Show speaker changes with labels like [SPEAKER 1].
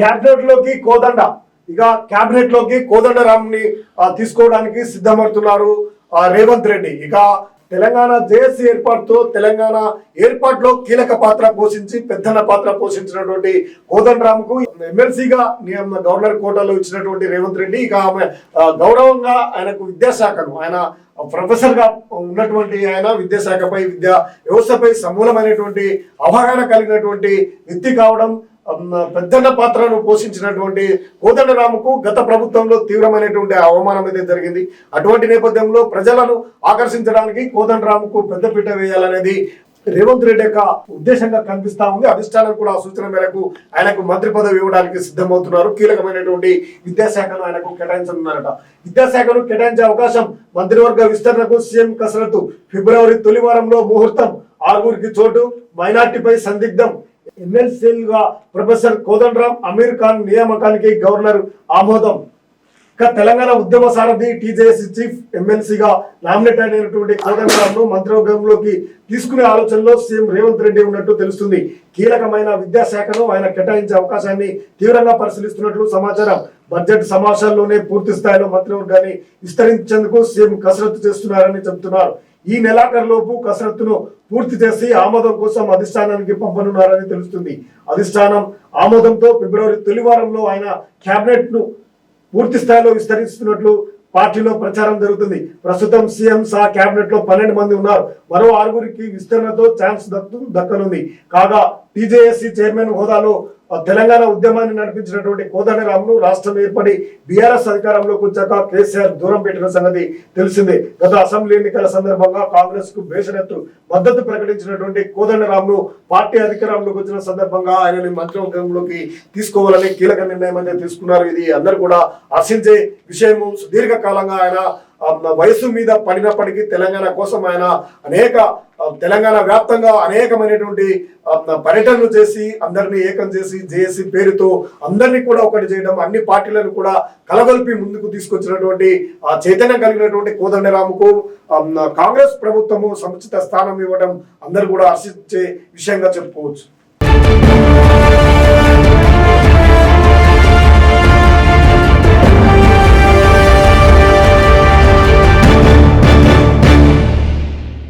[SPEAKER 1] Cabinet లోకి కోదండ ఇక cabinet లోకి కోదండరాంని తీసుకోవడానికి సిద్ధమవుతున్నారు రేవంత్ రెడ్డి. ఇక తెలంగాణ జేఏసీ ఏర్పాటుతో తెలంగాణ ఏర్పాటులో కీలక పాత్ర పోషించి పెద్దన్న పాత్ర పోషించినటువంటి కోదండరాంకు ఎమ్మెల్సీగా గవర్నర్ కోటాలో ఇచ్చినటువంటి రేవంత్ రెడ్డి ఇక ఆమె గౌరవంగా ఆయనకు విద్యాశాఖను ఆయన ప్రొఫెసర్ గా ఉన్నటువంటి ఆయన విద్యాశాఖపై విద్యా వ్యవస్థపై సమూలమైనటువంటి అవగాహన కలిగినటువంటి వ్యక్తి కావడం పెద్దన్న పాత్రను పోషించినటువంటి కోదండరాంకు గత ప్రభుత్వంలో తీవ్రమైనటువంటి అవమానం అయితే జరిగింది. అటువంటి నేపథ్యంలో ప్రజలను ఆకర్షించడానికి కోదండరాంకు పెద్దపీట వేయాలనేది రేవంత్ రెడ్డి యొక్క ఉద్దేశంగా కనిపిస్తా ఉంది. అధిష్టానం కూడా ఆ సూచన మేరకు ఆయనకు మంత్రి పదవి ఇవ్వడానికి సిద్ధమవుతున్నారు. కీలకమైనటువంటి విద్యాశాఖను ఆయనకు కేటాయించనున్నారట. విద్యాశాఖను కేటాయించే అవకాశం మంత్రివర్గ విస్తరణకు సీఎం కసరత్తు. ఫిబ్రవరి తొలి వారంలో ముహూర్తం. 6 చోటు. మైనార్టీపై సందిగ్ధం. ఎమ్మెల్సీలుగా ప్రొఫెసర్ కోదండరాం, అమీర్ ఖాన్ నియామకానికి గవర్నర్ ఆమోదం. తెలంగాణ ఉద్యమ సారథి టీజేఎస్ చీఫ్ ఎమ్మెల్సీగా నామినేట్ అయినటువంటి కోదండరాంను మంత్రివర్గంలోకి తీసుకునే ఆలోచనలో సీఎం రేవంత్ రెడ్డి ఉన్నట్టు తెలుస్తుంది. కీలకమైన విద్యాశాఖను ఆయన కేటాయించే అవకాశాన్ని తీవ్రంగా పరిశీలిస్తున్నట్లు సమాచారం. బడ్జెట్ సమావేశాల్లోనే పూర్తి స్థాయిలో మంత్రివర్గాన్ని విస్తరించేందుకు సీఎం కసరత్తు చేస్తున్నారని చెబుతున్నారు. ఈ నెలాఖరులోపు కసరత్తును పూర్తి చేసి ఆమోదం కోసం అధిష్టానానికి పంపనున్నారని తెలుస్తుంది. అధిష్టానం ఆమోదంతో ఫిబ్రవరి తొలి వారంలో ఆయన క్యాబినెట్ ను పూర్తి స్థాయిలో విస్తరిస్తున్నట్లు పార్టీలో ప్రచారం జరుగుతుంది. ప్రస్తుతం సీఎం సహా క్యాబినెట్ లో 12 మంది ఉన్నారు. మరో 6 విస్తరణతో ఛాన్స్ దక్కనుంది. కాగా టీజేఎస్సీ చైర్మన్ హోదాలో తెలంగాణ ఉద్యమాన్ని నడిపించినటువంటి కోదండరాంను రాష్ట్రం ఏర్పడి బీఆర్ఎస్ అధికారంలోకి వచ్చాక కేసీఆర్ దూరం పెట్టిన సంగతి తెలిసిందే. గత అసెంబ్లీ ఎన్నికల సందర్భంగా కాంగ్రెస్ కు బేషరత్తు మద్దతు ప్రకటించినటువంటి కోదండరాంను పార్టీ అధికారంలోకి వచ్చిన సందర్భంగా ఆయనని మంత్రివర్గంలోకి తీసుకోవాలని కీలక నిర్ణయం అయితే తీసుకున్నారు. ఇది అందరూ కూడా హర్షించే విషయము. సుదీర్ఘకాలంగా ఆయన వయసు మీద పడినప్పటికీ తెలంగాణ కోసం ఆయన అనేక తెలంగాణ వ్యాప్తంగా అనేకమైనటువంటి పర్యటనలు చేసి అందరినీ ఏకం చేసి జేఏసీ పేరుతో అందరినీ కూడా ఒకటి చేయడం, అన్ని పార్టీలను కూడా కలగొల్పి ముందుకు తీసుకొచ్చినటువంటి చైతన్యం కలిగినటువంటి కోదండరాంకు కాంగ్రెస్ ప్రభుత్వము సముచిత స్థానం ఇవ్వడం అందరూ కూడా హర్షించే విషయంగా చెప్పుకోవచ్చు.